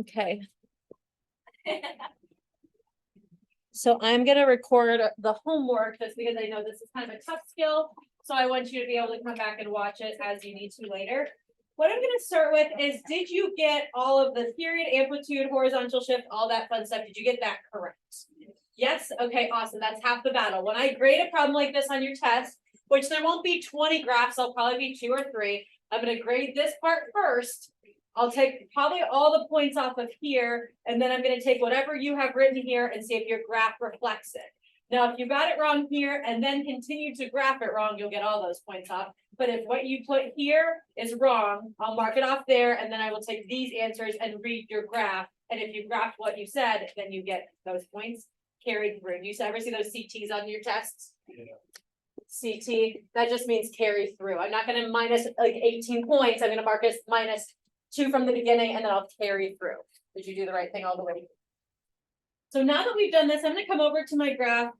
Okay. So I'm gonna record the homework just because I know this is kind of a tough skill. So I want you to be able to come back and watch it as you need to later. What I'm gonna start with is, did you get all of the period, amplitude, horizontal shift, all that fun stuff? Did you get that correct? Yes? Okay, awesome. That's half the battle. When I grade a problem like this on your test, which there won't be 20 graphs, there'll probably be 2 or 3. I'm gonna grade this part first. I'll take probably all the points off of here, and then I'm going to take whatever you have written here and see if your graph reflects it. Now, if you got it wrong here and then continue to graph it wrong, you'll get all those points off. But if what you put here is wrong, I'll mark it off there, and then I will take these answers and read your graph. And if you graphed what you said, then you get those points carried through. Do you ever see those CTs on your tests? Yeah. CT, that just means carry through. I'm not going to minus like 18 points. I'm going to mark as minus 2 from the beginning, and then I'll carry through. Did you do the right thing all the way? So now that we've done this, I'm going to come over to my graph.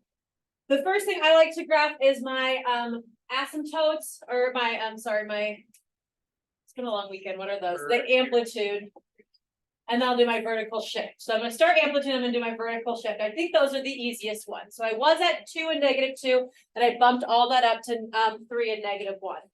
The first thing I like to graph is my asymptotes, or my it's been a long weekend. What are those? The amplitude. And then I'll do my vertical shift. So I'm going to start amplitude, I'm going to do my vertical shift. I think those are the easiest ones. So I was at 2 and -2, and I bumped all that up to 3 and -1.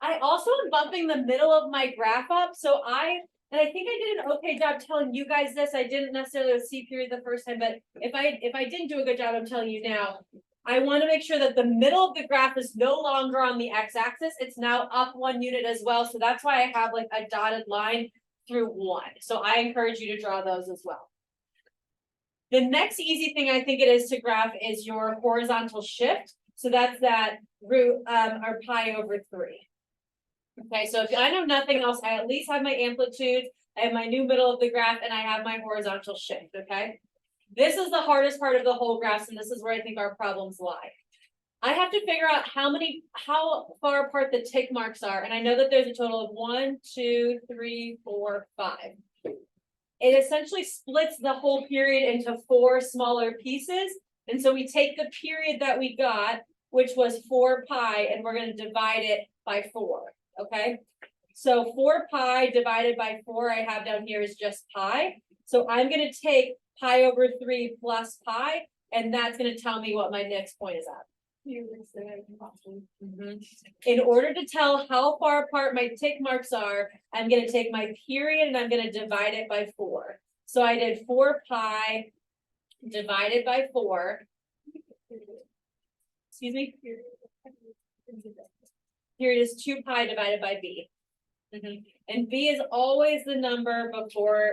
I also am bumping the middle of my graph up. So I think I did an okay job telling you guys this. I didn't necessarily see period the first time, but if I didn't do a good job, I'm telling you now. I want to make sure that the middle of the graph is no longer on the x-axis. It's now up 1 unit as well. So that's why I have like a dotted line through 1. So I encourage you to draw those as well. The next easy thing I think it is to graph is your horizontal shift. So that's that root or pi over 3. Okay, so if I know nothing else, I at least have my amplitude, I have my new middle of the graph, and I have my horizontal shift, okay? This is the hardest part of the whole graph, and this is where I think our problems lie. I have to figure out how far apart the tick marks are, and I know that there's a total of 1, 2, 3, 4, 5. It essentially splits the whole period into 4 smaller pieces, and so we take the period that we got, which was 4 pi, and we're going to divide it by 4. Okay, so 4 pi divided by 4 I have down here is just pi. So I'm going to take pi over 3 plus pi, and that's going to tell me what my next point is at. In order to tell how far apart my tick marks are, I'm going to take my period and I'm going to divide it by 4. So I did 4 pi divided by 4. Excuse me? Period is 2 pi divided by b. And b is always the number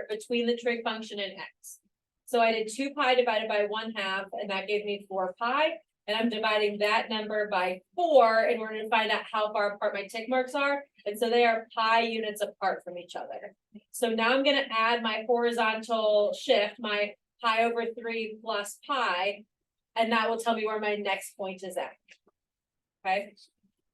between the trig function and x. So I did 2 pi divided by 1/2, and that gave me 4 pi. And I'm dividing that number by 4 in order to find out how far apart my tick marks are. And so they are pi units apart from each other. So now I'm going to add my horizontal shift, my pi over 3 plus pi, and that will tell me where my next point is at. Okay.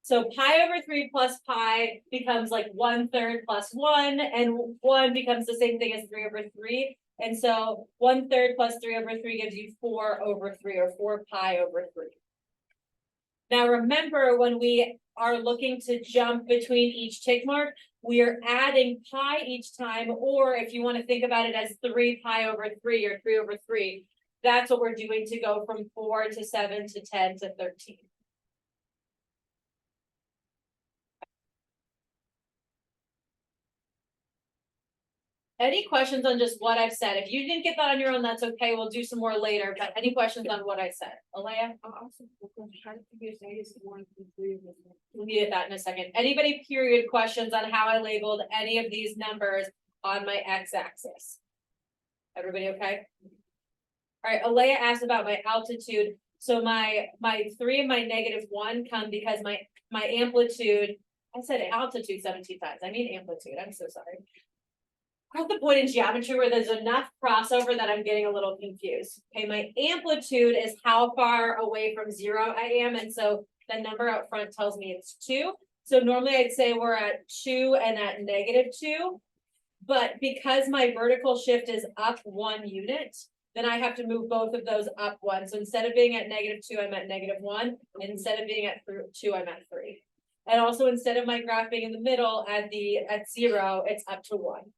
So pi over 3 plus pi becomes like 1/3 plus 1, and 1 becomes the same thing as 3 over 3. And so 1/3 plus 3 over 3 gives you 4 over 3, or 4 pi over 3. Now remember, when we are looking to jump between each tick mark, we are adding pi each time, or if you want to think about it as 3 pi over 3 or 3 over 3, that's what we're doing to go from 4 to 7 to 10 to 13. Any questions on just what I've said? If you didn't get that on your own, that's okay. We'll do some more later. But any questions on what I said? Alea? We'll get that in a second. Anybody period questions on how I labeled any of these numbers on my x-axis? Everybody okay? All right, Alea asked about my altitude. So my 3 and my -1 come because my amplitude, I said altitude 17 times. I mean amplitude. I'm so sorry. At the point in geometry where there's enough crossover that I'm getting a little confused. Okay, my amplitude is how far away from 0 I am, and so the number out front tells me it's 2. So normally I'd say we're at 2 and at -2, but because my vertical shift is up 1 unit, then I have to move both of those up 1. So instead of being at -2, I'm at -1, and instead of being at 2, I'm at 3. And also instead of my graph being in the middle at 0, it's up to 1.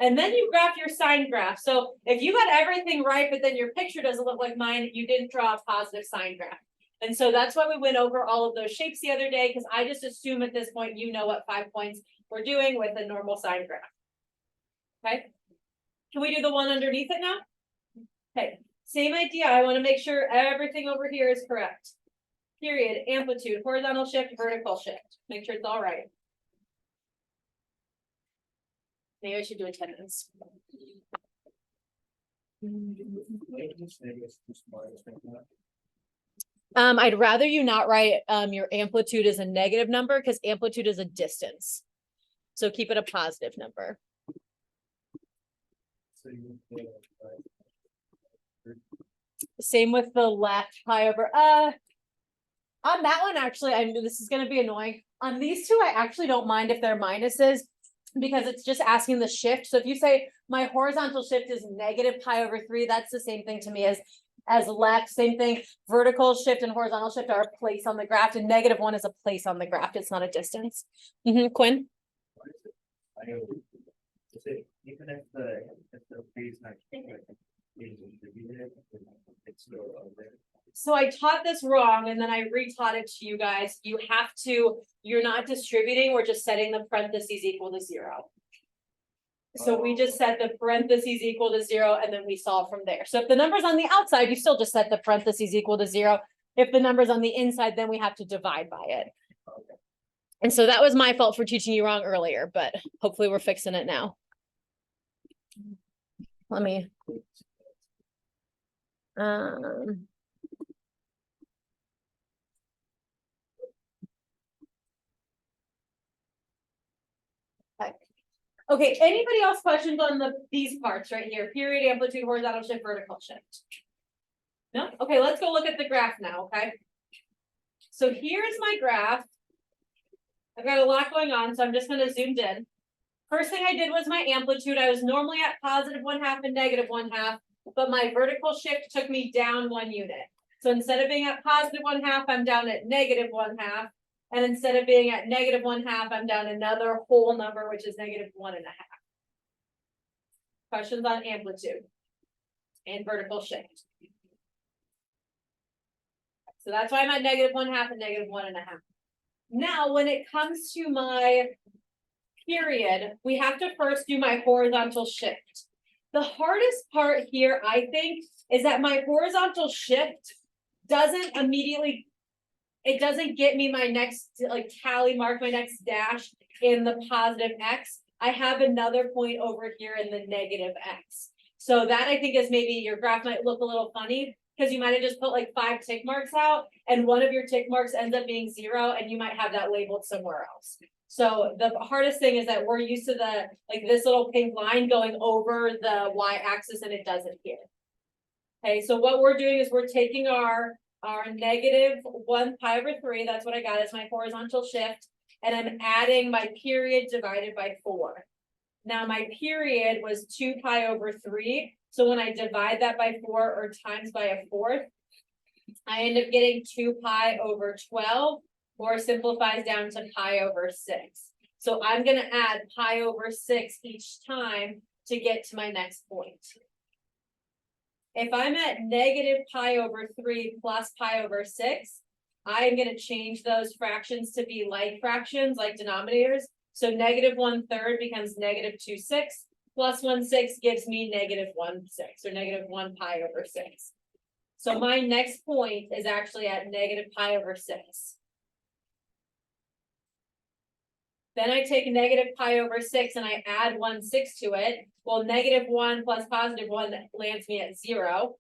And then you graph your sine graph. So if you got everything right, but then your picture doesn't look like mine, you didn't draw a positive sine graph. And so that's why we went over all of those shapes the other day, because I just assume at this point, you know what 5 points we're doing with a normal sine graph. Okay. Can we do the one underneath it now? Okay. Same idea. I want to make sure everything over here is correct. Period, amplitude, horizontal shift, vertical shift. Make sure it's all right. Maybe I should do attendance. I'd rather you not write your amplitude as a negative number, because amplitude is a distance. So keep it a positive number. Same with the left pi over. On that one, actually, I knew this is going to be annoying. On these two, I actually don't mind if they're minuses, because it's just asking the shift. So if you say my horizontal shift is negative pi over 3, that's the same thing to me as left. Same thing. Vertical shift and horizontal shift are a place on the graph, and -1 is a place on the graph. It's not a distance. Quinn? Even if the phase not So I taught this wrong, and then I retaught it to you guys. You're not distributing, we're just setting the parentheses equal to 0. So we just set the parentheses equal to 0, and then we solve from there. So if the number's on the outside, you still just set the parentheses equal to 0. If the number's on the inside, then we have to divide by it. And so that was my fault for teaching you wrong earlier, but hopefully we're fixing it now. Let me. Okay, anybody else questions on these parts right here? Period, amplitude, horizontal shift, vertical shift. No? Okay, let's go look at the graph now, okay? So here's my graph. I've got a lot going on, so I'm just gonna zoom in. First thing I did was my amplitude. I was normally at +1/2 and -1/2, but my vertical shift took me down 1 unit. So instead of being at +1/2, I'm down at -1/2. And instead of being at -1/2, I'm down another whole number, which is -1/2. Questions on amplitude and vertical shift. So that's why I'm at -1/2 and -1/2. Now, when it comes to my period, we have to first do my horizontal shift. The hardest part here, I think, is that my horizontal shift doesn't immediately, it doesn't get me my next like tally mark, my next dash in the positive X. I have another point over here in the negative X. So that I think is maybe your graph might look a little funny, because you might have just put like 5 tick marks out, and one of your tick marks ends up being 0, and you might have that labeled somewhere else. So the hardest thing is that we're used to the like this little pink line going over the y-axis, and it doesn't here. Okay, so what we're doing is we're taking our -1 pi over 3, that's what I got as my horizontal shift, and I'm adding my period divided by 4. Now my period was 2 pi over 3, so when I divide that by 4 or times by 1/4, I end up getting 2 pi over 12, or simplifies down to pi over 6. So I'm gonna add pi over 6 each time to get to my next point. If I'm at -pi over 3 plus pi over 6, I'm going to change those fractions to be like fractions, like denominators. So -1/3 becomes -2/6, plus 1/6 gives me -1/6, or -1 pi over 6. So my next point is actually at -pi over 6. Then I take -pi over 6 and I add 1/6 to it. Well, -1 plus +1 lands me at 0.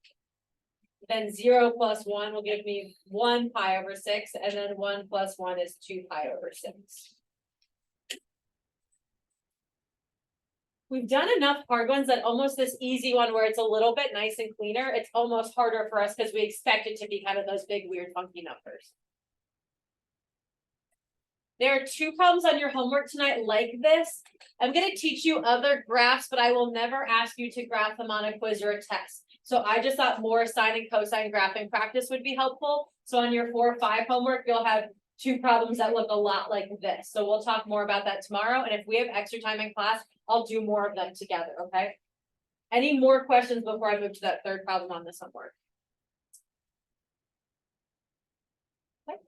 Then 0 plus 1 will give me 1 pi over 6, and then 1 plus 1 is 2 pi over 6. We've done enough hard ones that almost this easy one where it's a little bit nice and cleaner, it's almost harder for us because we expect it to be kind of those big, weird, funky numbers. There are 2 problems on your homework tonight like this. I'm going to teach you other graphs, but I will never ask you to graph them on a quiz or a test. So I just thought more sine and cosine graphing practice would be helpful. So on your 4 or 5 homework, you'll have two problems that look a lot like this. So we'll talk more about that tomorrow. And if we have extra time in class, I'll do more of them together, okay? Any more questions before I move to that third problem on this homework? Okay.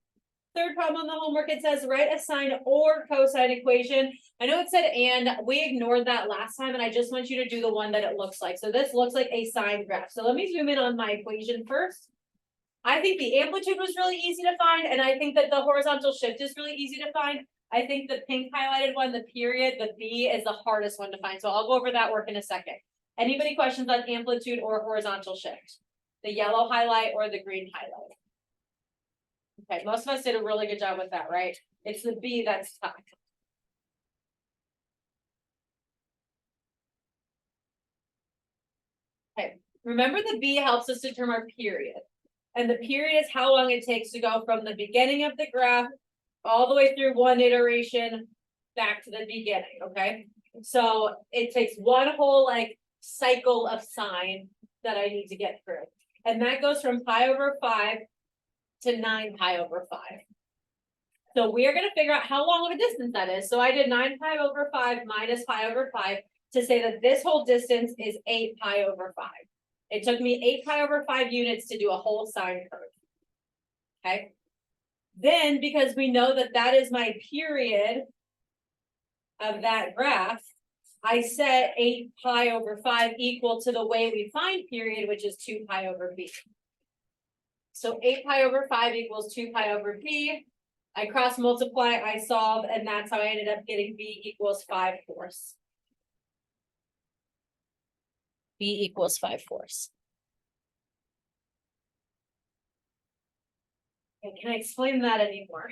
Third problem on the homework, it says write a sine or cosine equation. I know it said and, we ignored that last time, and I just want you to do the one that it looks like. So this looks like a sine graph. So let me zoom in on my equation first. I think the amplitude was really easy to find, and I think that the horizontal shift is really easy to find. I think the pink highlighted one, the period, the B is the hardest one to find. So I'll go over that work in a second. Anybody questions on amplitude or horizontal shift? The yellow highlight or the green highlight? Okay, most of us did a really good job with that, right? It's the B that's tough. Okay, remember the B helps us determine our period. And the period is how long it takes to go from the beginning of the graph all the way through one iteration back to the beginning, okay? So it takes one whole like cycle of sine that I need to get through. And that goes from pi over 5 to 9 pi over 5. So we're going to figure out how long of a distance that is. So I did 9 pi over 5 minus pi over 5 to say that this whole distance is 8 pi over 5. It took me 8 pi over 5 units to do a whole sine curve. Okay. Then, because we know that that is my period of that graph, I set 8 pi over 5 equal to the way we find period, which is 2 pi over b. So 8 pi over 5 equals 2 pi over b. I cross multiply, I solve, and that's how I ended up getting b equals 5/4. B equals 5/4. Okay, can I explain that anymore?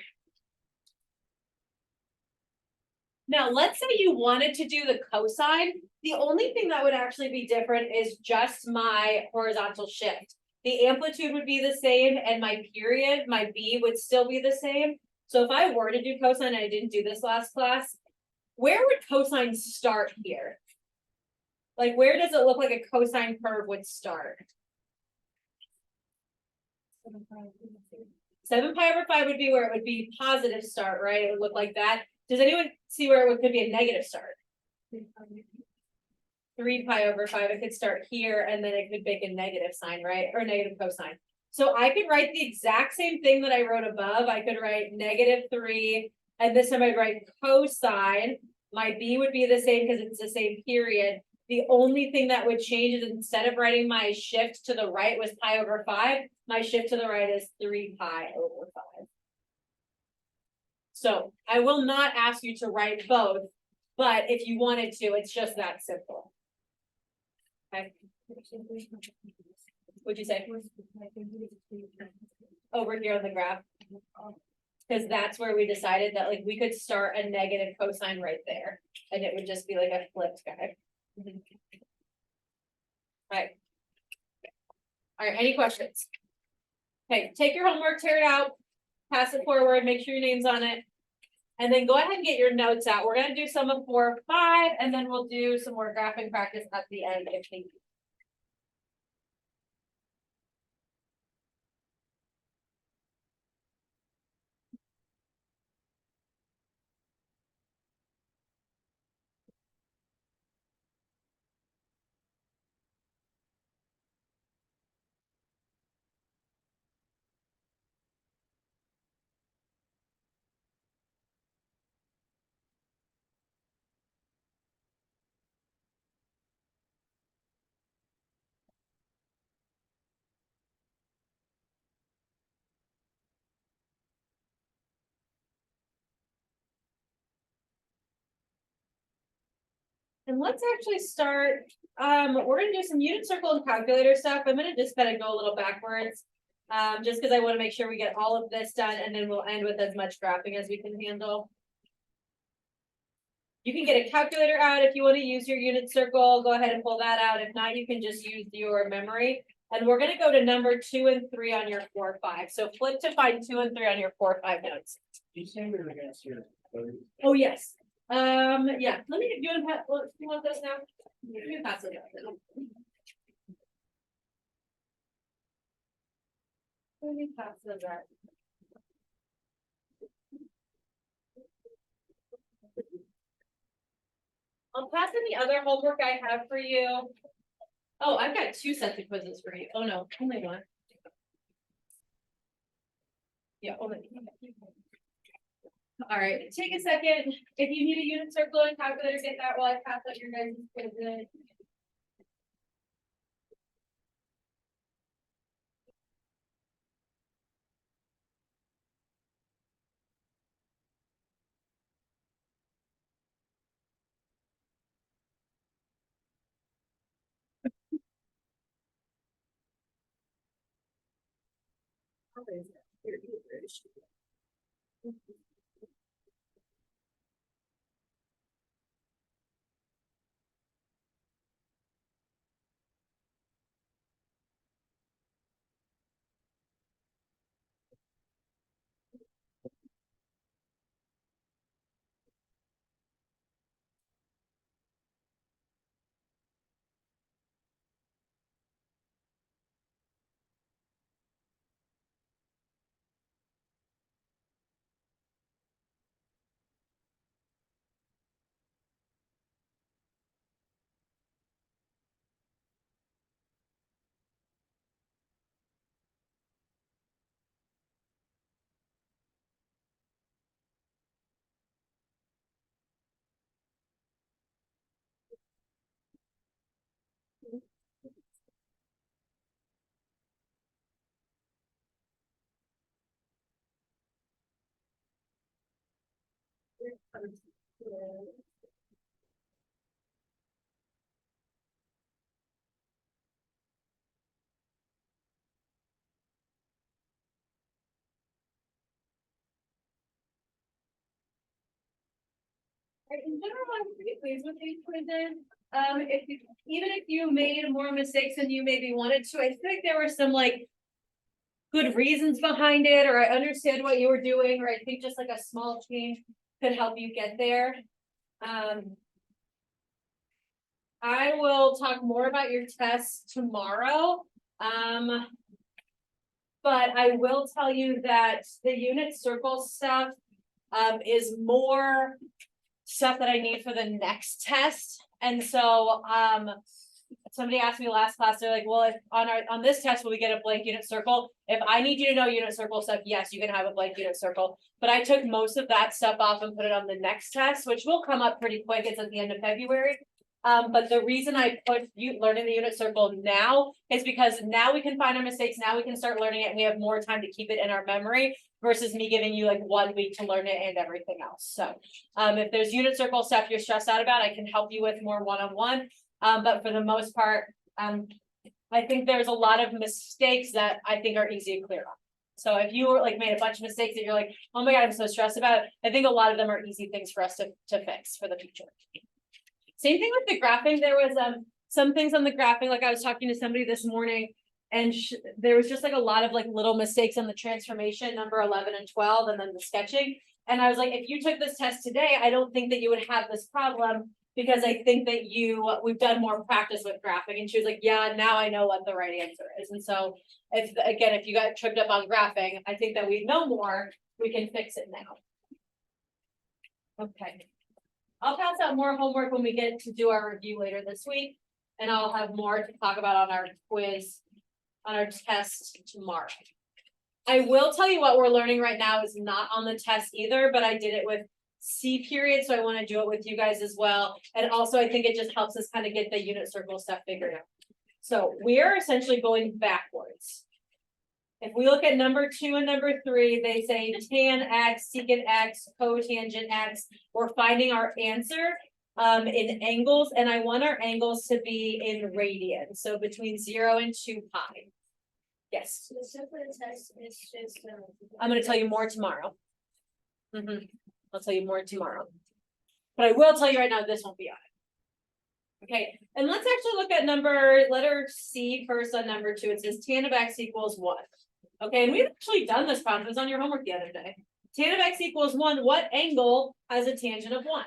Now, let's say you wanted to do the cosine. The only thing that would actually be different is just my horizontal shift. The amplitude would be the same, and my period, my B, would still be the same. So if I were to do cosine, and I didn't do this last class, where would cosine start here? Like, where does it look like a cosine curve would start? 7 pi over 5 would be where it would be positive start, right? It would look like that. Does anyone see where it could be a negative start? 3 pi over 5, it could start here, and then it could make a negative sign, right? Or negative cosine. So I could write the exact same thing that I wrote above. I could write -3, and this time I'd write cosine. My B would be the same because it's the same period. The only thing that would change is instead of writing my shift to the right was pi over 5, my shift to the right is 3 pi over 5. So I will not ask you to write both, but if you wanted to, it's just that simple. Okay. What'd you say? Over here on the graph. Because that's where we decided that like we could start a negative cosine right there, and it would just be like a flipped guy. Right. All right, any questions? Okay, take your homework, tear it out, pass it forward, make sure your name's on it. And then go ahead and get your notes out. We're gonna do some of 4 or 5, and then we'll do some more graphing practice at the end if needed. And let's actually start, we're gonna do some unit circle and calculator stuff. I'm gonna just kind of go a little backwards. Just because I want to make sure we get all of this done, and then we'll end with as much graphing as we can handle. You can get a calculator out if you want to use your unit circle, go ahead and pull that out. If not, you can just use your memory. And we're gonna go to number 2 and 3 on your 4 or 5. So flip to find 2 and 3 on your 4 or 5 notes. You say we were gonna see it. Oh, yes. Yeah, let me, you want this now? You can pass it out. Let me pass those out. I'll pass in the other homework I have for you. Oh, I've got 2 sets of quizzes for you. Oh, no, only one. Yeah, only. All right, take a second. If you need a unit circle and calculator, get that while I pass out your guys' quizzes. In general, I'm pretty pleased with these quizzes. Even if you made more mistakes than you maybe wanted to, I think there were some like good reasons behind it, or I understand what you were doing, or I think just like a small change could help you get there. I will talk more about your tests tomorrow. But I will tell you that the unit circle stuff is more stuff that I need for the next test. And so somebody asked me last class, they're like, well, if on this test, will we get a blank unit circle? If I need you to know unit circle stuff, yes, you can have a blank unit circle. But I took most of that stuff off and put it on the next test, which will come up pretty quick. It's at the end of February. But the reason I put you learning the unit circle now is because now we can find our mistakes. Now we can start learning it and we have more time to keep it in our memory versus me giving you like 1 week to learn it and everything else. So if there's unit circle stuff you're stressed out about, I can help you with more one-on-one. But for the most part, I think there's a lot of mistakes that I think are easy to clear up. So if you were like made a bunch of mistakes that you're like, oh my God, I'm so stressed about it, I think a lot of them are easy things for us to fix for the future. Same thing with the graphing. There was some things on the graphing, like I was talking to somebody this morning, and there was just like a lot of like little mistakes on the transformation, number 11 and 12, and then the sketching. And I was like, if you took this test today, I don't think that you would have this problem because I think that we've done more practice with graphing. And she was like, yeah, now I know what the right answer is. And so if you got tripped up on graphing, I think that we know more, we can fix it now. Okay. I'll pass out more homework when we get to do our review later this week, and I'll have more to talk about on our quiz, on our test tomorrow. I will tell you what we're learning right now is not on the test either, but I did it with C period, so I want to do it with you guys as well. And also I think it just helps us kind of get the unit circle stuff figured out. So we are essentially going backwards. If we look at number 2 and number 3, they say tan x, secant x, cotangent x. We're finding our answer in angles, and I want our angles to be in radians, so between 0 and 2 pi. Yes. The simpler test is just. I'm going to tell you more tomorrow. I'll tell you more tomorrow. But I will tell you right now, this won't be on it. Okay, and let's actually look at letter C first on number 2. It says tan of x equals 1. Okay, and we've actually done this problem. It was on your homework the other day. Tan of x equals 1. What angle has a tangent of 1?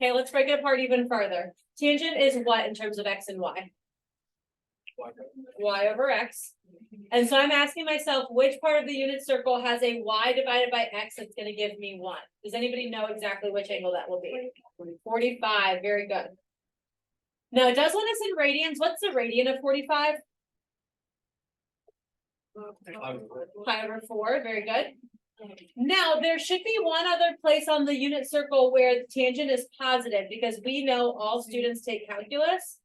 Okay, let's break it apart even further. Tangent is what in terms of x and y? y over x. And so I'm asking myself, which part of the unit circle has a y divided by x that's gonna give me 1? Does anybody know exactly which angle that will be? 45, very good. Now, it does want us in radians. What's the radian of 45? Pi over 4, very good. Now, there should be one other place on the unit circle where the tangent is positive, because we know all students take calculus.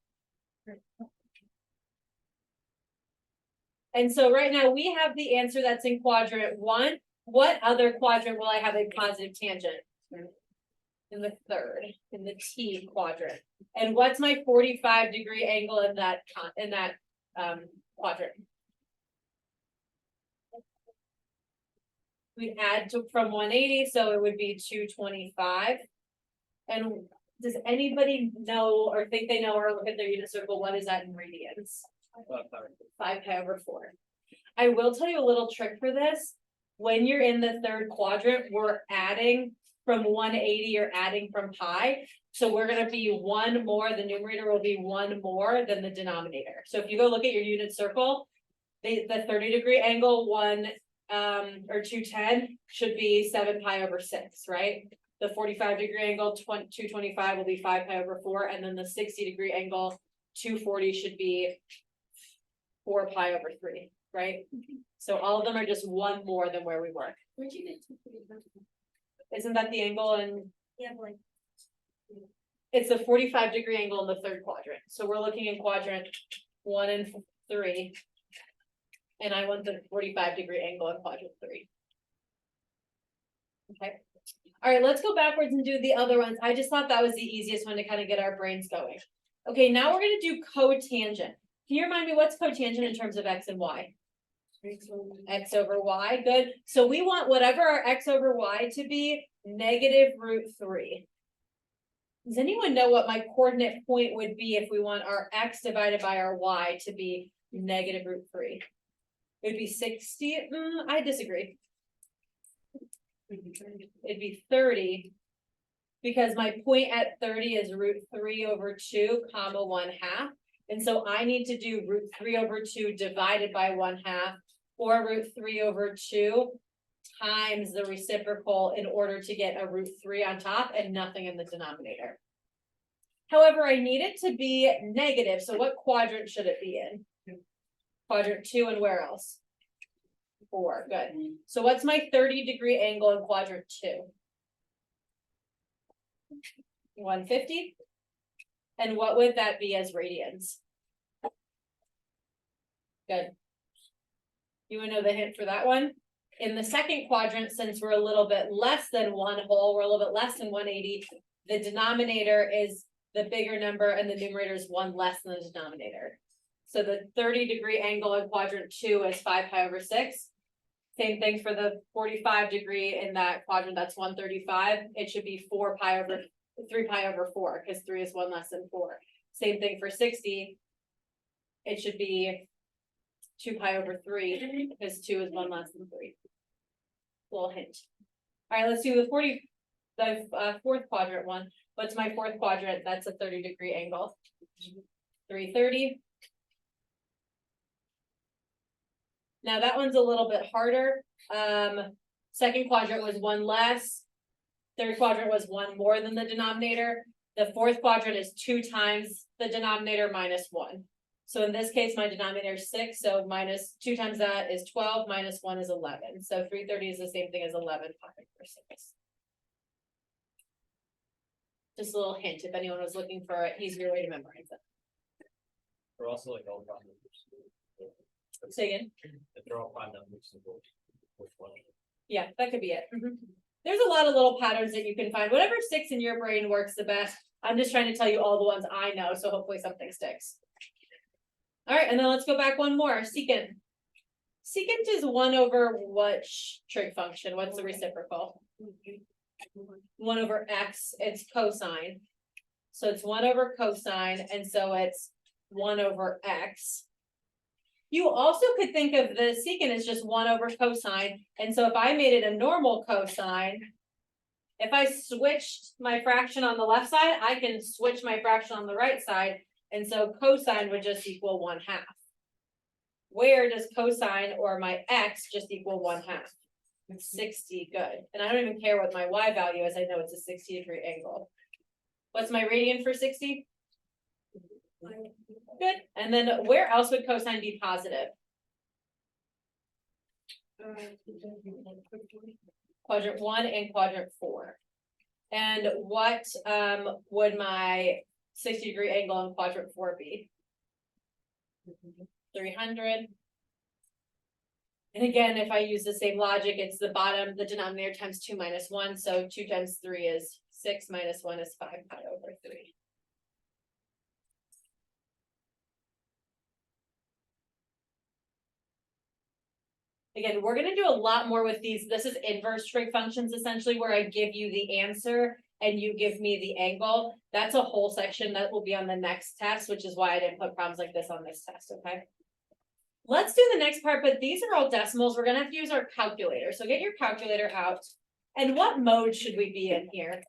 And so right now we have the answer that's in quadrant 1. What other quadrant will I have a positive tangent? In the third, in the T quadrant. And what's my 45-degree angle in that quadrant? We add to from 180, so it would be 225. And does anybody know or think they know or look at their unit circle, what is that in radians? 5 pi over 4. I will tell you a little trick for this. When you're in the third quadrant, we're adding from 180, you're adding from pi. So we're gonna be 1 more, the numerator will be 1 more than the denominator. So if you go look at your unit circle, the 30-degree angle 210 should be 7 pi over 6, right? The 45-degree angle 225 will be 5 pi over 4, and then the 60-degree angle 240 should be 4 pi over 3, right? So all of them are just 1 more than where we were. Where'd you get to? Isn't that the angle? And Yeah, like. it's a 45-degree angle in the third quadrant. So we're looking in quadrant 1 and 3. And I want the 45-degree angle in quadrant 3. Okay. All right, let's go backwards and do the other ones. I just thought that was the easiest one to kind of get our brains going. Okay, now we're gonna do cotangent. Can you remind me what's cotangent in terms of x and y? X over y, good. So we want whatever our x over y to be -√3. Does anyone know what my coordinate point would be if we want our x divided by our y to be -√3? It would be 60. I disagree. It'd be 30. Because my point at 30 is √3 over 2, comma 1/2. And so I need to do √3 over 2 divided by 1/2, or √3 over 2 times the reciprocal in order to get a √3 on top and nothing in the denominator. However, I need it to be negative. So what quadrant should it be in? Quadrant 2, and where else? 4, good. So what's my 30-degree angle in quadrant 2? 150. And what would that be as radians? Good. You wanna know the hint for that one? In the second quadrant, since we're a little bit less than 1 whole, we're a little bit less than 180, the denominator is the bigger number and the numerator is 1 less than the denominator. So the 30-degree angle in quadrant 2 is 5 pi over 6. Same thing for the 45-degree in that quadrant, that's 135. It should be 3 pi over 4, because 3 is 1 less than 4. Same thing for 60. It should be 2 pi over 3, because 2 is 1 less than 3. Little hint. All right, let's do the fourth quadrant one. What's my fourth quadrant? That's a 30-degree angle. 330. Now that one's a little bit harder. Second quadrant was 1 less. Third quadrant was 1 more than the denominator. The fourth quadrant is 2 times the denominator minus 1. So in this case, my denominator is 6. So minus 2 times that is 12, minus 1 is 11. So 330 is the same thing as 11 pi over 6. Just a little hint if anyone was looking for an easier way to memorize it. They're also like all prime numbers. Say again. If they're all prime numbers, which one? Yeah, that could be it. There's a lot of little patterns that you can find. Whatever sticks in your brain works the best. I'm just trying to tell you all the ones I know, so hopefully something sticks. All right, and then let's go back one more. Secant. Secant is 1 over what trig function? What's the reciprocal? 1 over x, it's cosine. So it's 1 over cosine, and so it's 1 over x. You also could think of the secant as just 1 over cosine, and so if I made it a normal cosine, if I switched my fraction on the left side, I can switch my fraction on the right side, and so cosine would just equal 1/2. where does cosine or my x just equal 1/2? 60, good. And I don't even care what my y value is, I know it's a 60-degree angle. What's my radian for 60? Good, and then where else would cosine be positive? Quadrant 1 and quadrant 4. And what would my 60-degree angle in quadrant 4 be? 300. And again, if I use the same logic, it's the bottom, the denominator times 2 minus 1, so 2 times 3 is 6 minus 1 is 5 pi over 3. Again, we're gonna do a lot more with these. This is inverse trig functions essentially, where I give you the answer and you give me the angle. That's a whole section that will be on the next test, which is why I didn't put problems like this on this test, okay? Let's do the next part, but these are all decimals. We're gonna have to use our calculator. So get your calculator out. And what mode should we be in here?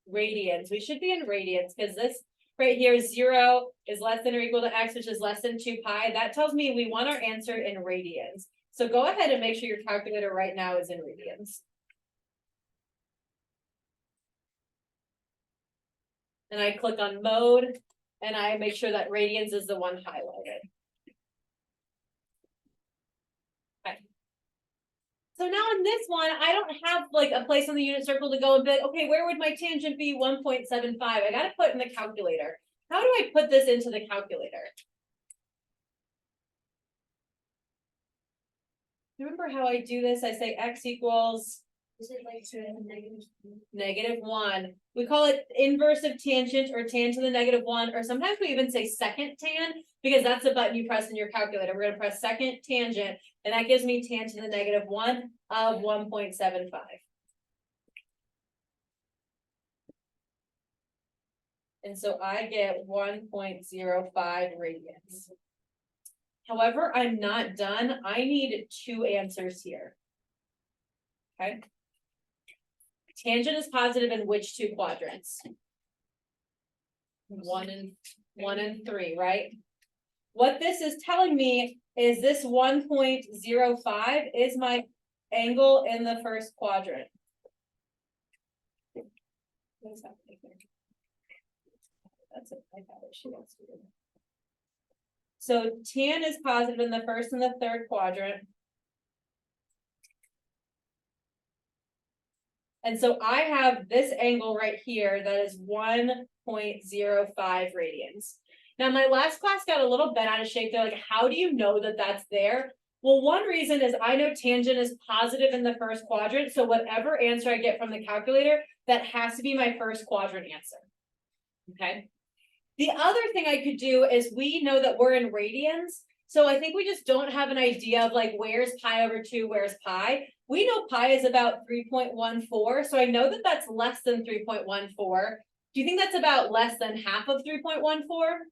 Radians. We should be in radians because this right here, 0 is less than or equal to x, which is less than 2 pi. That tells me we want our answer in radians. So go ahead and make sure your calculator right now is in radians. And I click on mode and I make sure that radians is the one highlighted. Okay. So now in this one, I don't have like a place on the unit circle to go and be like, okay, where would my tangent be? 1.75. I got to put in the calculator. How do I put this into the calculator? Remember how I do this? I say x equals Is it like to -1. We call it inverse of tangent or tan to the -1, or sometimes we even say second tan, because that's the button you press in your calculator. We're gonna press second tangent, and that gives me tan to the -1 of 1.75. And so I get 1.05 radians. However, I'm not done. I need 2 answers here. Okay. Tangent is positive in which 2 quadrants? 1 and 3, right? What this is telling me is this 1.05 is my angle in the first quadrant. What's happening here? That's it. I got it. She wants to do it. So tan is positive in the first and the third quadrant. And so I have this angle right here that is 1.05 radians. Now, my last class got a little bent out of shape. They're like, how do you know that that's there? Well, one reason is I know tangent is positive in the first quadrant. So whatever answer I get from the calculator, that has to be my first quadrant answer. Okay. The other thing I could do is we know that we're in radians. So I think we just don't have an idea of like, where's pi over 2, where's pi? We know pi is about 3.14. So I know that that's less than 3.14. Do you think that's about less than half of 3.14?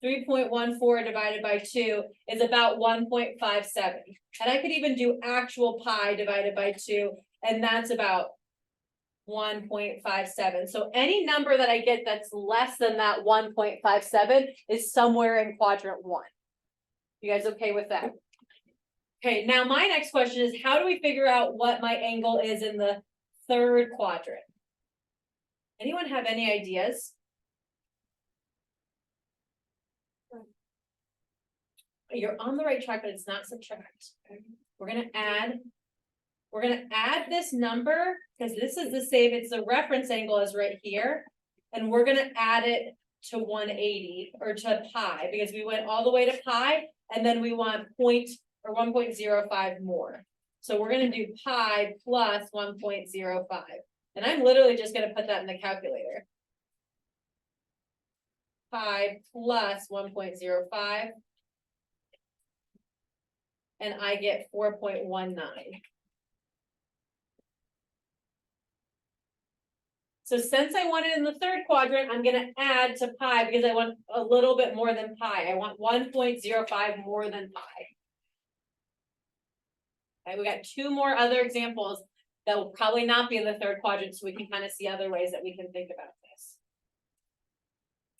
3.14 divided by 2 is about 1.57. And I could even do actual pi divided by 2, and that's about 1.57. So any number that I get that's less than that 1.57 is somewhere in quadrant 1. You guys okay with that? Okay, now my next question is, how do we figure out what my angle is in the third quadrant? Anyone have any ideas? You're on the right track, but it's not subtract. We're gonna add this number, because this is the same, it's the reference angle is right here. And we're gonna add it to 180 or to pi, because we went all the way to pi, and then we want 1.05 more. So we're gonna do pi plus 1.05. And I'm literally just gonna put that in the calculator. Pi plus 1.05. And I get 4.19. So since I want it in the third quadrant, I'm gonna add to pi because I want a little bit more than pi. I want 1.05 more than pi. Okay, we got 2 more other examples that will probably not be in the third quadrant, so we can kind of see other ways that we can think about this.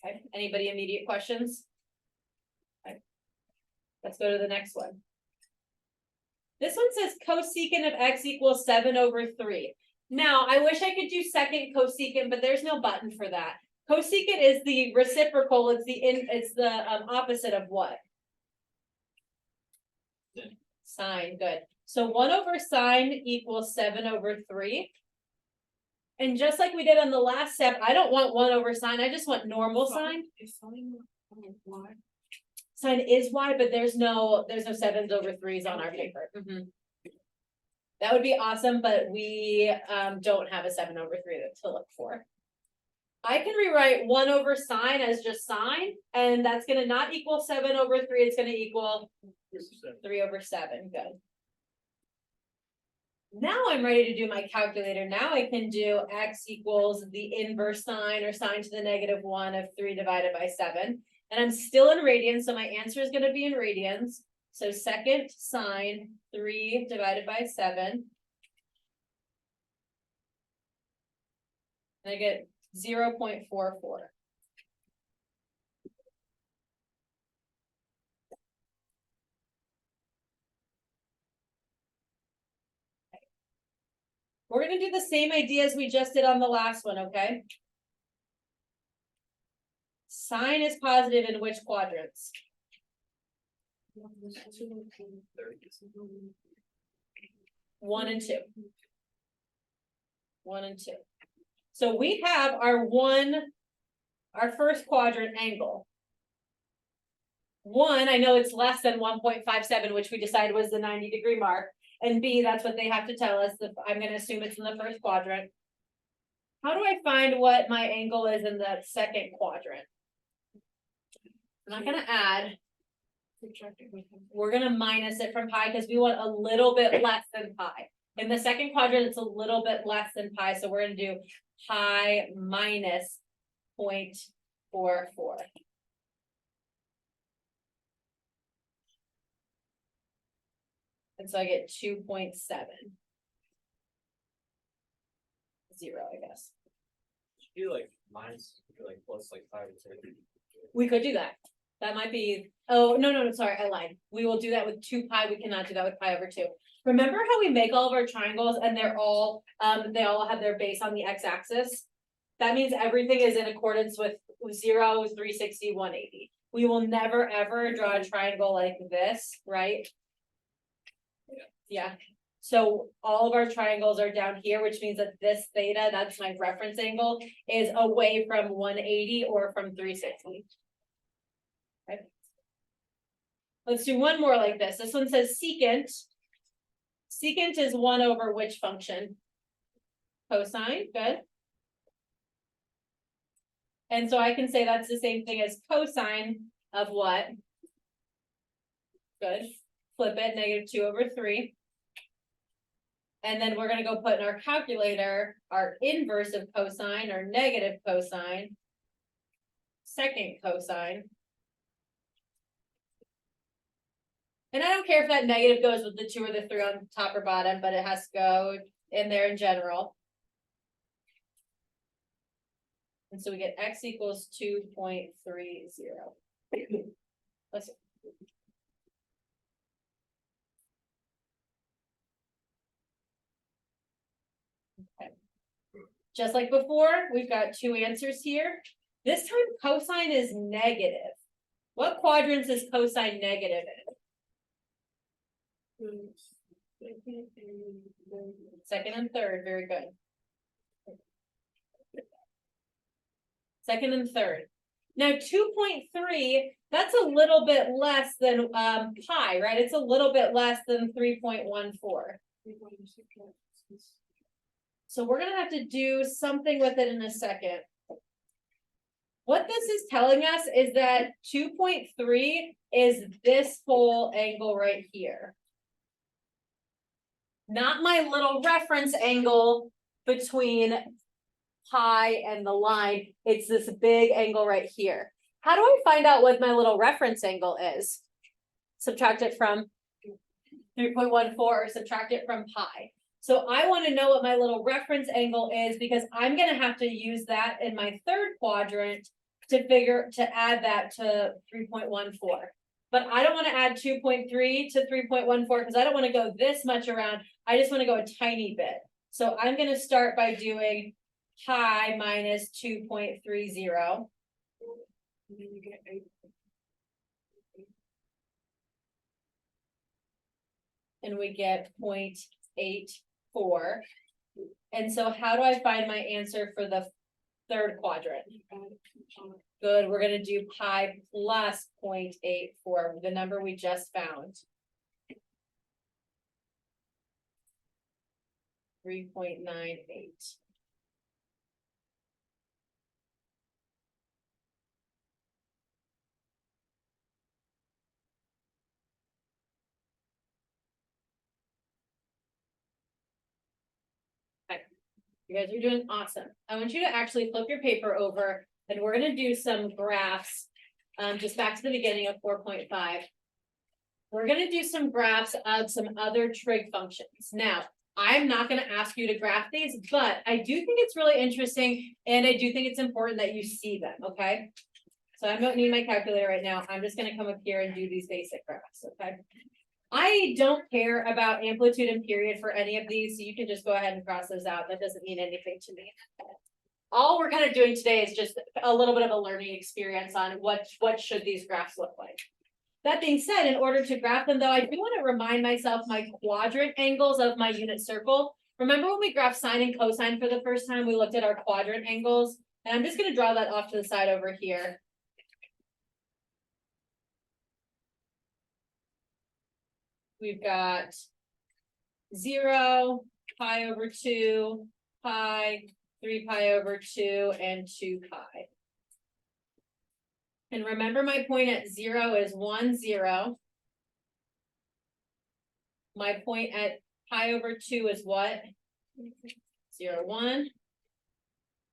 Okay, anybody immediate questions? Okay. Let's go to the next one. This one says cosecant of x equals 7/3. Now, I wish I could do second cosecant, but there's no button for that. Cosecant is the reciprocal, it's the opposite of what? Sine. Sine, good. So 1/sine equals 7/3. And just like we did on the last step, I don't want 1/sine, I just want normal sine. Sine is y, but there's no 7/3s on our paper. That would be awesome, but we don't have a 7/3 to look for. I can rewrite 1/sine as just sine, and that's gonna not equal 7/3, it's gonna equal 3/7, good. Now I'm ready to do my calculator. Now I can do x equals the inverse sine or sine to the -1 of 3 divided by 7. And I'm still in radians, so my answer is gonna be in radians. So second sine 3 divided by 7. And I get 0.44. We're gonna do the same idea as we just did on the last one, okay? Sine is positive in which quadrants? 1 and 2. 1 and 2. So we have our first quadrant angle. 1, I know it's less than 1.57, which we decided was the 90-degree mark. And B, that's what they have to tell us. I'm gonna assume it's in the first quadrant. How do I find what my angle is in the second quadrant? I'm not gonna add. We're gonna minus it from pi because we want a little bit less than pi. In the second quadrant, it's a little bit less than pi, so we're gonna do pi minus 0.44. And so I get 2.70, I guess. You like minus, like plus like 5 or 10. We could do that. That might be, oh, no, sorry, I lied. We will do that with 2 pi. We cannot do that with pi/2. Remember how we make all of our triangles and they all have their base on the x-axis? That means everything is in accordance with 0, 360, 180. We will never ever draw a triangle like this, right? Yeah. So all of our triangles are down here, which means that this theta, that's my reference angle, is away from 180 or from 360. Okay. Let's do one more like this. This one says secant. Secant is 1 over which function? Cosine, good. And so I can say that's the same thing as cosine of what? Good. Flip it, -2/3. And then we're gonna go put in our calculator our inverse of cosine or negative cosine. Second cosine. And I don't care if that negative goes with the 2 or the 3 on top or bottom, but it has to go in there in general. And so we get x equals 2.30. Let's see. Okay. Just like before, we've got 2 answers here. This time cosine is negative. What quadrants is cosine negative in? Second and third, very good. Second and third. Now 2.3, that's a little bit less than pi, right? It's a little bit less than 3.14. So we're gonna have to do something with it in a second. What this is telling us is that 2.3 is this whole angle right here. Not my little reference angle between pi and the line, it's this big angle right here. How do I find out what my little reference angle is? Subtract it from 3.14 or subtract it from pi. So I want to know what my little reference angle is because I'm going to have to use that in my third quadrant to add that to 3.14. but I don't wanna add 2.3 to 3.14, because I don't wanna go this much around, I just wanna go a tiny bit. So I'm gonna start by doing pi minus 2.30. And then you get 8. And we get 0.84. And so how do I find my answer for the third quadrant? Good, we're gonna do pi plus 0.84, the number we just found. 3.98. You guys are doing awesome. I want you to actually flip your paper over and we're gonna do some graphs. Just back to the beginning of 4.5. We're gonna do some graphs of some other trig functions. Now, I'm not gonna ask you to graph these, but I do think it's really interesting and I do think it's important that you see them, okay? So I don't need my calculator right now. I'm just gonna come up here and do these basic graphs, okay? I don't care about amplitude and period for any of these, so you can just go ahead and cross those out. That doesn't mean anything to me. All we're kind of doing today is just a little bit of a learning experience on what should these graphs look like. That being said, in order to graph them though, I do want to remind myself my quadrant angles of my unit circle. Remember when we graphed sine and cosine for the first time, we looked at our quadrant angles, and I'm just going to draw that off to the side over here. We've got 0, pi over 2, pi, 3 pi over 2, and 2 pi. And remember my point at 0 is 1, 0. My point at pi over 2 is what? 0, 1.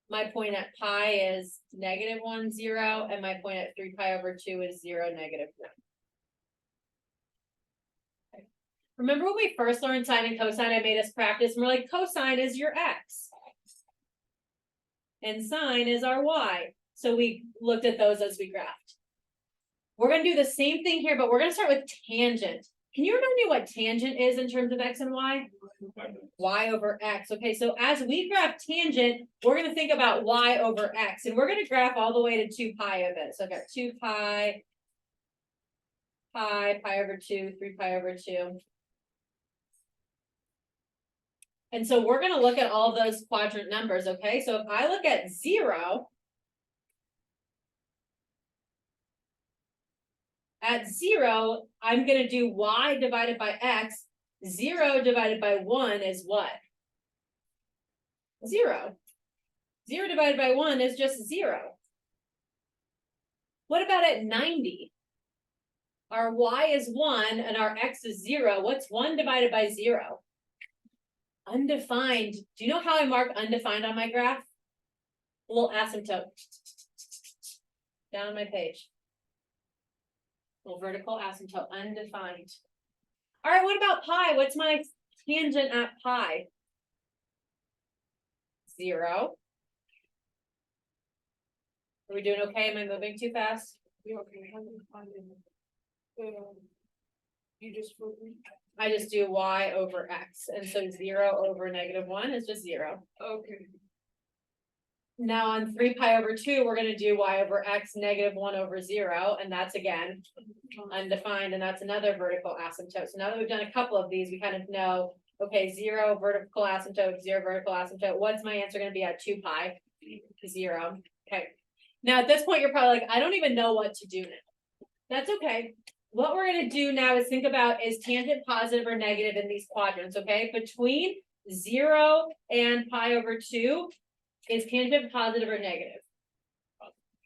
My point at pi is -1, 0. And my point at 3 pi over 2 is 0, -1. Remember when we first learned sine and cosine, I made us practice, and we're like, cosine is your x. And sine is our y. So we looked at those as we graphed. We're gonna do the same thing here, but we're gonna start with tangent. Can you remind me what tangent is in terms of x and y? Y over x. Okay, so as we graph tangent, we're gonna think about y over x, and we're gonna graph all the way to 2 pi of it. So I've got 2 pi, pi over 2, 3 pi over 2. And so we're gonna look at all those quadrant numbers, okay? So if I look at 0, at 0, I'm gonna do y divided by x. 0 divided by 1 is what? 0. 0 divided by 1 is just 0. What about at 90? Our y is 1 and our x is 0. What's 1 divided by 0? Undefined. Do you know how I mark undefined on my graph? A little asymptote. Down on my page. Little vertical asymptote, undefined. All right, what about pi? What's my tangent at pi? 0. Are we doing okay? Am I moving too fast? You okay? How do you find it? You just flip it. I just do y over x, and so 0 over -1 is just 0. Okay. Now on 3 pi over 2, we're gonna do y over x -1 over 0, and that's again undefined, and that's another vertical asymptote. So now that we've done a couple of these, we kind of know, okay, 0 vertical asymptote, 0 vertical asymptote. What's my answer gonna be at 2 pi? 0. Okay. Now at this point, you're probably like, I don't even know what to do now. That's okay. What we're gonna do now is think about, is tangent positive or negative in these quadrants, okay? Between 0 and pi over 2, is tangent positive or negative?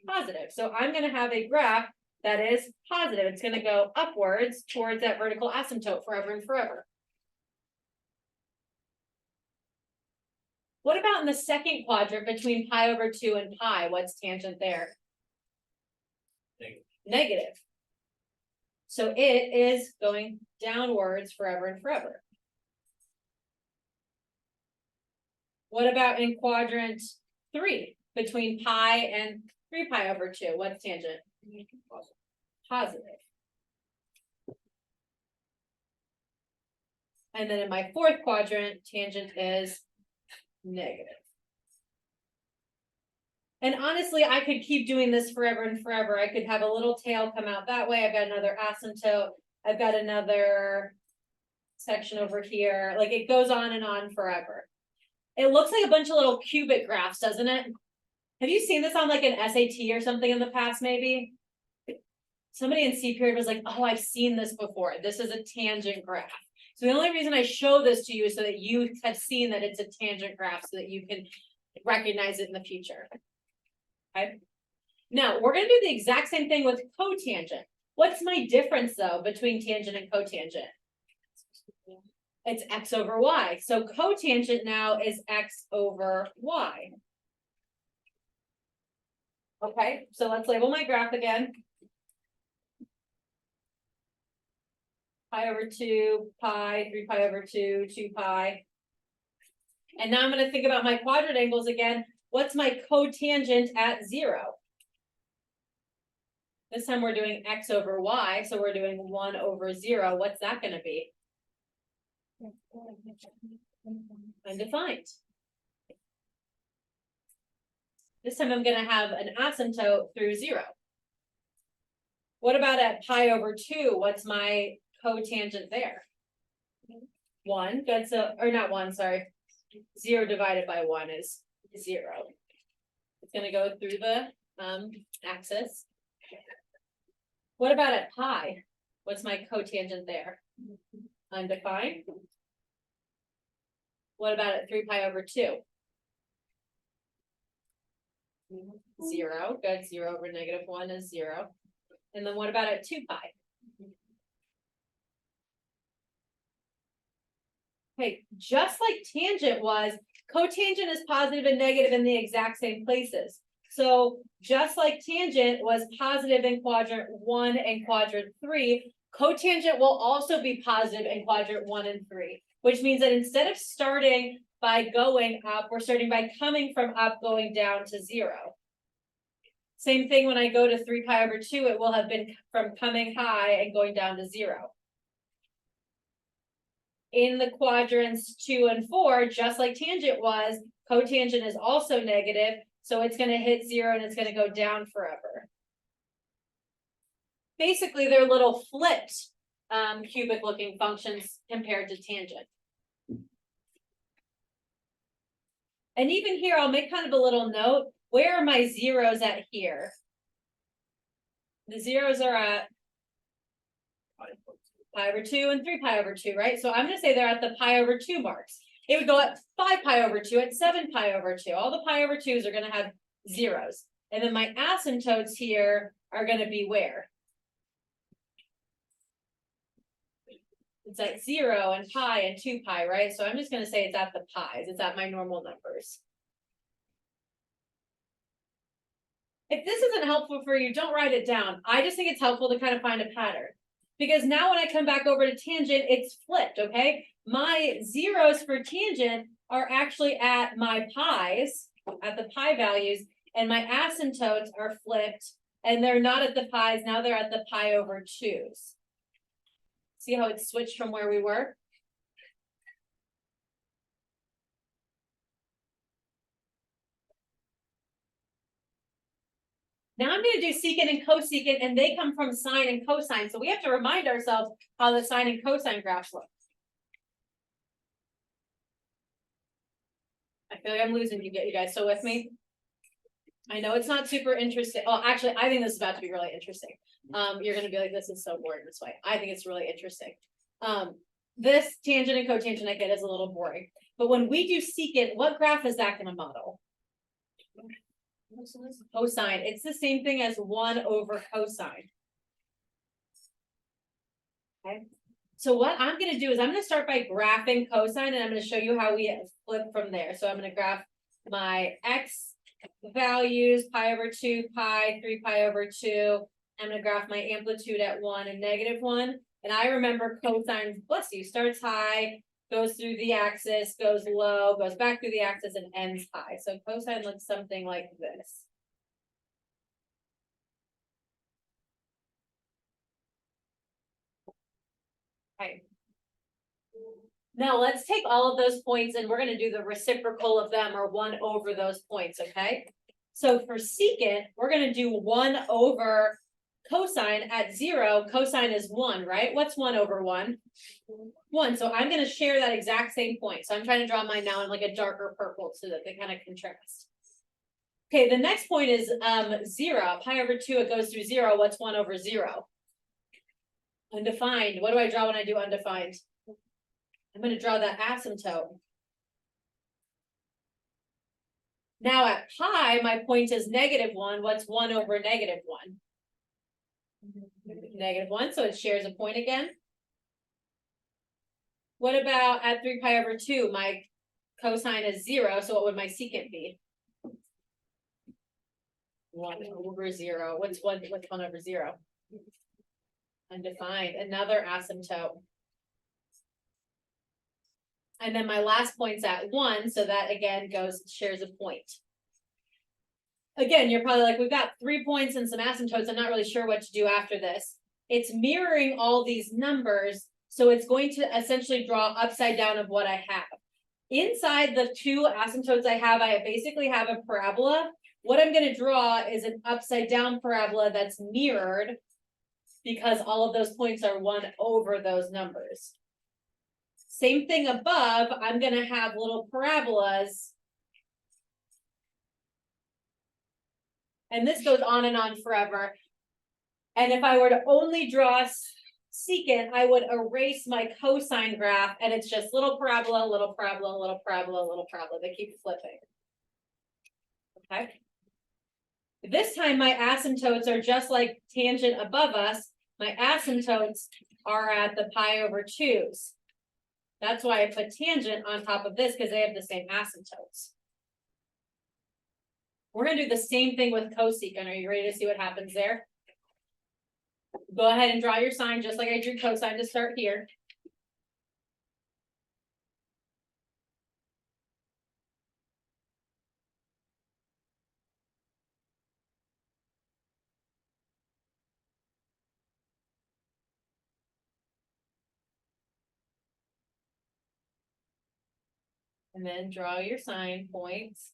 Positive. So I'm gonna have a graph that is positive. It's gonna go upwards towards that vertical asymptote forever and forever. What about in the second quadrant between pi over 2 and pi? What's tangent there? Negative. Negative. So it is going downwards forever and forever. What about in quadrant 3 between pi and 3 pi over 2? What's tangent? Positive. And then in my fourth quadrant, tangent is negative. And honestly, I could keep doing this forever and forever. I could have a little tail come out that way. I've got another asymptote. I've got another section over here. Like it goes on and on forever. It looks like a bunch of little cubic graphs, doesn't it? Have you seen this on like an SAT or something in the past, maybe? Somebody in C period was like, oh, I've seen this before. This is a tangent graph. So the only reason I show this to you is so that you have seen that it's a tangent graph so that you can recognize it in the future. Okay. Now we're gonna do the exact same thing with cotangent. What's my difference though between tangent and cotangent? It's x over y. So cotangent now is x over y. Okay, so let's label my graph again. Pi over 2, pi, 3 pi over 2, 2 pi. And now I'm going to think about my quadrant angles again. What's my cotangent at 0? This time we're doing x over y, so we're doing 1 over 0. What's that going to be? Undefined. This time I'm going to have an asymptote through 0. What about at pi over 2? What's my cotangent there? 1. Good. So, or not 1, sorry. 0 divided by 1 is 0. It's going to go through the axis. What about at pi? What's my cotangent there? Undefined. What about at 3 pi over 2? 0. Good. 0 over -1 is 0. And then what about at 2 pi? Okay, just like tangent was, cotangent is positive and negative in the exact same places. So just like tangent was positive in quadrant 1 and quadrant 3, cotangent will also be positive in quadrant 1 and 3, which means that instead of starting by going up, we're starting by coming from up, going down to 0. Same thing when I go to 3 pi over 2, it will have been from coming high and going down to 0. In the quadrants 2 and 4, just like tangent was, cotangent is also negative, so it's going to hit 0 and it's going to go down forever. Basically, they're little flipped cubic looking functions compared to tangent. And even here, I'll make kind of a little note. Where are my zeros at here? The zeros are at pi over 2 and 3 pi over 2, right? So I'm going to say they're at the pi over 2 marks. It would go at 5 pi over 2, at 7 pi over 2. All the pi over 2s are going to have zeros. And then my asymptotes here are going to be where? It's at 0 and pi and 2 pi, right? So I'm just going to say it's at the pi's. It's at my normal numbers. If this isn't helpful for you, don't write it down. I just think it's helpful to kind of find a pattern. Because now when I come back over to tangent, it's flipped, okay? My zeros for tangent are actually at my pi's, at the pi values, and my asymptotes are flipped, and they're not at the pi's, now they're at the pi over 2's. See how it's switched from where we were? Now I'm going to do secant and cosecant, and they come from sine and cosine. So we have to remind ourselves how the sine and cosine graphs look. I feel like I'm losing you guys still with me? I know it's not super interesting. Oh, actually, I think this is about to be really interesting. You're going to be like, this is so boring this way. I think it's really interesting. This tangent and cotangent I get is a little boring. But when we do secant, what graph is that going to model? Cosine. It's the same thing as 1 over cosine. Okay. So what I'm going to do is I'm going to start by graphing cosine, and I'm going to show you how we flip from there. So I'm going to graph my x values, pi over 2, pi, 3 pi over 2. I'm going to graph my amplitude at 1 and -1. And I remember cosine, bless you, starts high, goes through the axis, goes low, goes back through the axis, and ends high. So cosine looks something like this. Okay. Now let's take all of those points and we're gonna do the reciprocal of them or 1 over those points, okay? So for secant, we're gonna do 1 over cosine at 0, cosine is 1, right? What's 1 over 1? 1, so I'm gonna share that exact same point. So I'm trying to draw mine now in like a darker purple so that they kind of contrast. Okay, the next point is 0, pi over 2, it goes through 0, what's 1 over 0? Undefined, what do I draw when I do undefined? I'm gonna draw that asymptote. Now at pi, my point is -1, what's 1 over -1? -1, so it shares a point again. What about at 3 pi over 2? My cosine is 0, so what would my secant be? 1 over 0. What's 1 over 0? Undefined, another asymptote. And then my last point's at 1, so that again shares a point. Again, you're probably like, we've got 3 points and some asymptotes, I'm not really sure what to do after this. It's mirroring all these numbers, so it's going to essentially draw upside down of what I have. Inside the 2 asymptotes I basically have a parabola. What I'm gonna draw is an upside down parabola that's mirrored because all of those points are 1 over those numbers. Same thing above, I'm gonna have little parabolas. And this goes on and on forever. And if I were to only draw secant, I would erase my cosine graph and it's just little parabola, little parabola, little parabola, little parabola. They keep flipping. Okay. This time my asymptotes are just like tangent above us. My asymptotes are at the pi over 2's. That's why I put tangent on top of this because they have the same asymptotes. We're gonna do the same thing with cosecant. Are you ready to see what happens there? Go ahead and draw your sign just like I drew cosine to start here. And then draw your sign points.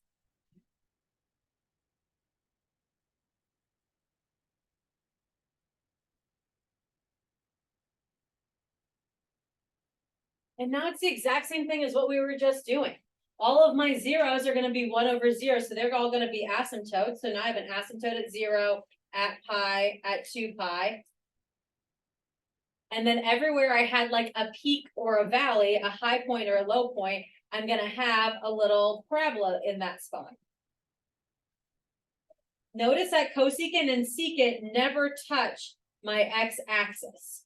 And now it's the exact same thing as what we were just doing. All of my zeros are going to be 1 over 0, so they're all going to be asymptotes. So now I have an asymptote at 0, at pi, at 2 pi. And then everywhere I had like a peak or a valley, a high point or a low point, I'm going to have a little parabola in that spot. Notice that cosecant and secant never touch my x-axis.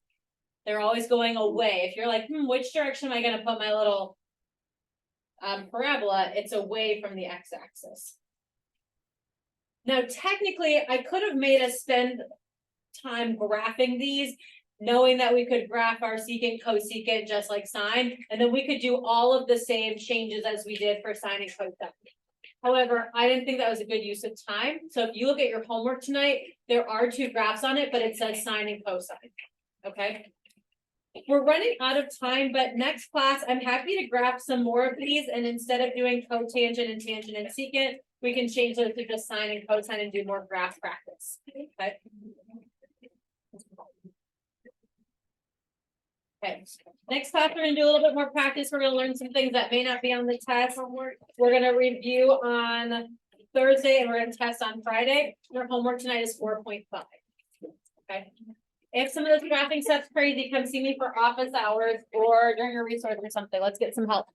They're always going away. If you're like, which direction am I going to put my little parabola? It's away from the x-axis. Now, technically, I could have made us spend time graphing these, knowing that we could graph our secant, cosecant, just like sine, and then we could do all of the same changes as we did for sine and cosine. However, I didn't think that was a good use of time. So if you look at your homework tonight, there are 2 graphs on it, but it says sine and cosine. Okay. We're running out of time, but next class, I'm happy to graph some more of these. And instead of doing cotangent and tangent and secant, we can change those to just sine and cosine and do more graph practice. Okay. Okay. Next class, we're gonna do a little bit more practice. We're gonna learn some things that may not be on the test. We're gonna review on Thursday and we're gonna test on Friday. Your homework tonight is 4.5. Okay. If some of this graphing stuff's crazy, come see me for office hours or during a resource or something. Let's get some help.